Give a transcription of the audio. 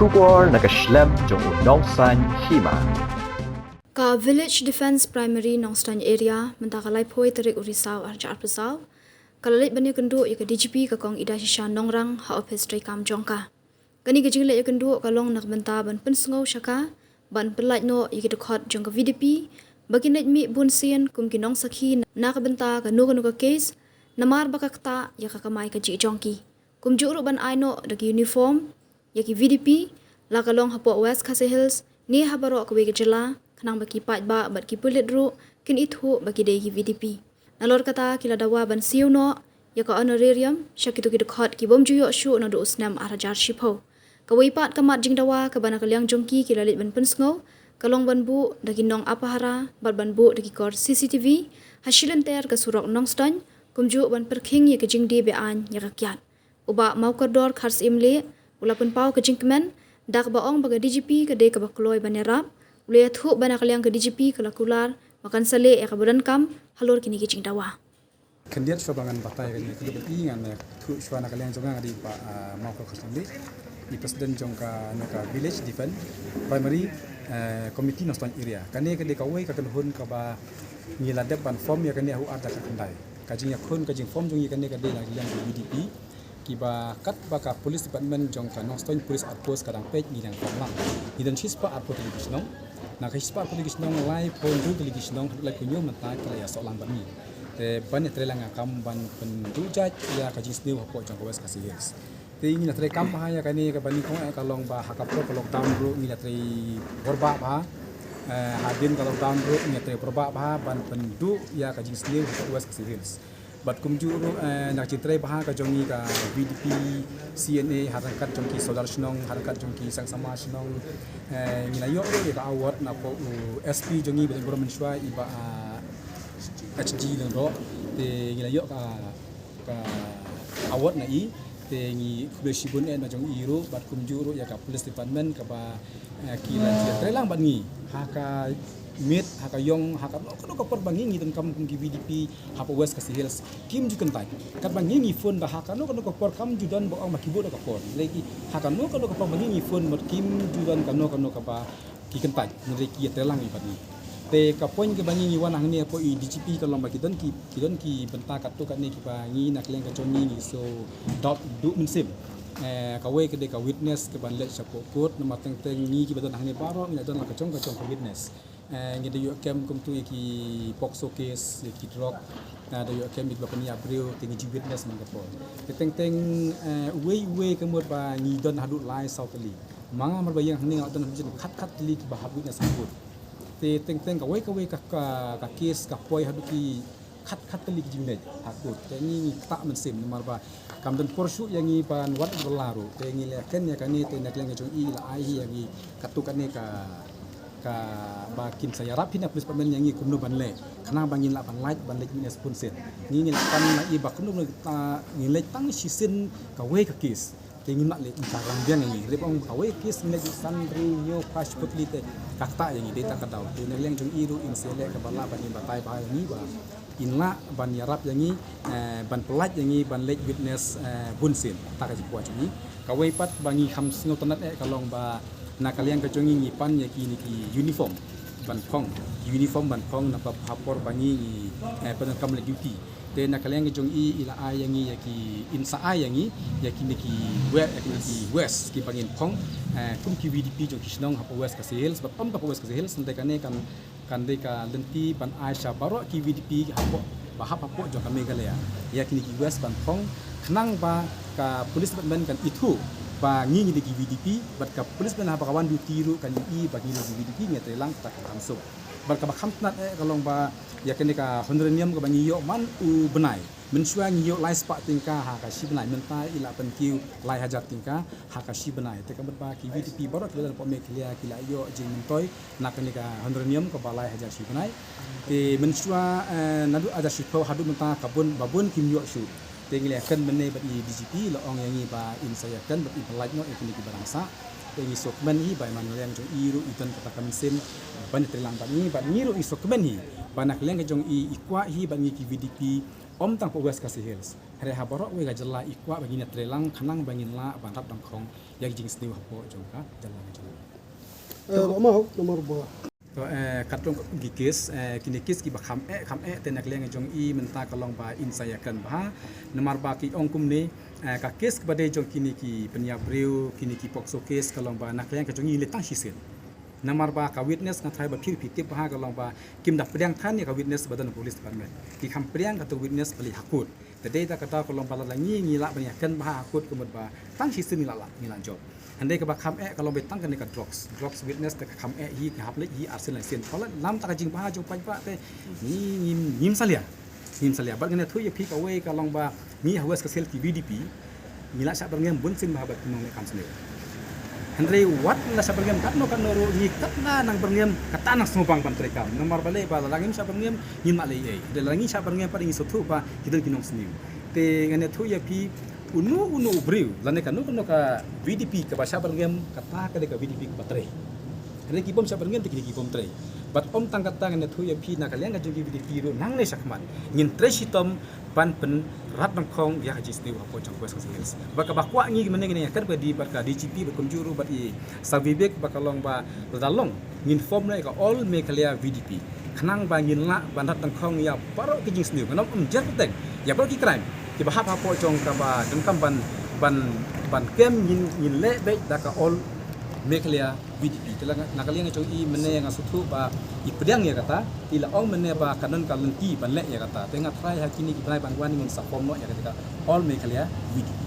Shubor nakaslem jong unongsan hima. Ka Village Defence Primary Nongstany area mentakalai poi terik urisau arjar pesau. Kalalit bani kendu ya ke DGP ka kong ida shishan nongrang ha office tray kam jongka. Kani ke jingle ya kendu kalong nak benta ban pensngau shaka ban pelait no ya ke dekot jong ka VDP bagi net mi bun sien kum kinong sakhi nak benta ka nu ka case namar bakakta ya ka kamai ka ji jongki. Kum juru ban aino dagi uniform ya ki VDP la kalong hapo West Khasi Hills ni habaro ka wege jela kanang baki pat ba bat ki pulit ru kin ithu baki dei ki VDP nalor kata kila dawa ban siu no ya ka honorarium syakitu ki dekhot ki bom juyo shu no do usnam arajar shipho ka weipat ka mat jing dawa ka bana kalyang jongki kila lit ban pensngo kalong ban bu dagi nong apahara bat ban bu dagi kor CCTV hasilan ter ka surok nong stan kumju ban perking ya ka jing di be an ya rakyat uba mau kordor khars imle ulapun pau ka jing kemen dak baong baga DGP ka de ka bakloi banerap ule thu bana kalyang ke DGP kalakular makan sale ya kaburan kam halor kini kicing dawa kandiat sobangan batai kan itu ingan ya thu suana kalyang jonga di pa mau ko khosandi di presiden jongka naka village defense primary committee nostan area kane ke de kawai ka kan hun ka ba ngila de ban form ya kane hu ada ka kandai kajing ya khun kajing form jongi kane ka de la yang VDP kiba kat baka police department jongka nostan police outpost kadang page ni yang pamlang idan chispa outpost television na kispa politik nong live pon du politik nong lai kunyo mata kala ya solang bani te ban trelang akam ban pendu jaj ya kajing sniu hapo jong West Khasi Hills te ngi na tre kam ha ya kani ka bani ko ka long ba hakapro ka lockdown ru ngi na tre borba ba hadin ka lockdown ru ngi tre borba ba ban pendu ya kajing sniu hapo West Khasi Hills bat kumjuru nak citre bah ka jongi ka VDP CNA harakat jongki saudara senong harakat jongki sang sama senong ngilayo ro ka award na po SP jongi betul betul mensyua iba HG dan ro te ngilayo ka award na i te ngi kubesibun na jongi iro bat kumjuru ya ka police department ka ba kila citre lang bat ngi haka mit haka yong haka no ko perbangi ngi dan kam ki VDP hapo West Khasi Hills kim ju kentai kat bangi ngi phone ba haka no ko por kam ju dan bo ang makibo ka por lagi haka no ko bangi ngi phone mot kim ju dan ka no ka ba ki kentai ni ki telang ibani te ka poin ke bangi ngi wanang ni po i DGP ka lomba ki don ki benta kat tu kat ni ki ba ngi nak leng ka jongi ni so dot du minsim kawai ke de ka witness ke ban let sapo court na mateng teng ngi ki badan hang ni baro ni don la ka chong ka witness ngi de yo kem kum tu ki pokso case ki drug na de yo kem bi bapani abril tingi ji witness man kapon teng teng we kemur ba ngi don hadu lai sautali manga mar bayang hang ni don hujin khat li ki ba witness sabut te teng ka case ka poi hadu ki khat li ki jimne hakut te ngi tak mensim mar ba kam dan porsu yang ngi pan wat belaru te ngi le ken ya kani te nak leng jong i la ai yang ngi katukan ni ka bakin saya rapin police department yang ngi kumno ban le kana bangin la ban light ban lek minus pun sen ngi pan na i bak kumno ta ngi lek tang sisin ka we ka kis te ngi nak le tarang biang ngi re bang ka we kis ngi san ri yo passport lite kakta yang ngi data ka daw te nak leng jong i ru in sele ka bala ban ni batai ba ngi ba inla ban yarap yang ngi ban pelat yang ngi ban lek witness bun sen ta ka ji kwa ni ka we pat bangi kham singo tonat kalong ba na kalian kejongi ngipan ya ki uniform ban pong na pa hapor bangi pen kam le duty te na kalian kejongi ila ayangi ya ki insa ayangi ya ki west ki pangin pong kum ki VDP jong kisnong hapo West Khasi Hills bat pom ka West Khasi Hills nte kane kan de ka lenti ban Aisha baro ki VDP hapo bahap hapo jong kami galea ya ki west ban pong kenang ba ka police department kan itu ba ngi di VDP bat ka police ban hapa kawan duty ru kan i bagi di VDP nge telang tak langsung bat ka bakam nat kalong ba ya kene ka honorarium ka bangi yo man u benai mensua ngi yo lai spa tingka ha ka si benai menta ila penkiu lai hajat tingka ha ka si benai te ka ba ki VDP baro kila po me kila yo jing mentoy nak kene ka honorarium ka balai hajat si benai te mensua nadu ada si po hadu menta kabun babun kim yo su tengi akan menai bat i DGP lo ong yang ba in saya kan bat i pelaj no ikni ki barangsa tengi sokmen hi ba man yang jong iru iton kata kamisim ban telang bat ni bat ngiru i sokmen hi banak leng jong i ikwa hi ban ngi ki VDP om tang po West Khasi Hills hari haborok we gajela ikwa bagi netrelang kanang bangin la banrat dangkong yang jing sniu hapo jongka jalan jalan mau nomor 2 to katong gikis kinikis ki bakham tenak leng jong I menta kalong ba insayakan bah nomor ba ki ongkum ni ka kes kepada jong kini ki penyabreu kini ki pokso kes kalong ba nak leng ka jong I letang hisin nomor ba ka witness ngathai ba phir phitip bah kalong ba kim dak priang than ni ka witness badan polis department ki kham priang ka to witness pali hakut tadai ta kata kalong ba la ngi la banyakan bah hakut kumut ba tang hisin ni la job Andai ke bakam kalau betang kan dekat drugs witness dekat kam hi ke haple hi arsen lain kalau lam tak jing bah jong pa te ni nim salia bat ngene thu ye phi ka we ka long ba ni hawas ka sel ki VDP ni la sa berngem bun sin bah bat nong kam sene Andai wat la sa berngem kat no kan ro ni kat na nang berngem kata nang sumupang pan trekam nomor bale ba langim sa berngem ni ma le ai de langi sa berngem pa ing so thu ba kidel kinong sniu te ngene thu ye phi unu briu lane kanu ka VDP ka basha berngem kata ka de ka VDP ka batre ane kipom sa berngem tikini kipom tre bat om tang kata ngane thu ya phi na kalian ka jogi VDP ro nang ne sakman ngin tre sitom pan pen rat nang khong ya haji stiu hapo jong kwes sales ba ka bakwa ngi mene ngene kan ba di ba ka DGP ba kumjuru ba i savibek ba kalong ba dalong ngin form na ka all me kalia VDP khanang ba ngin la ban rat nang khong ya paro ki jing stiu kanam jar teng ya ba ki crime ki bahap hapo jong ka ba dengkam ban kem yin le be da ka all meklia VDP telang nakaliang jong I mene yang asuthu ba I pedang ya kata ila ong mene ba kanan kalenti ban le ya kata tengah try hakini ki bai bangwan ngun sapom no ya kata all meklia VDP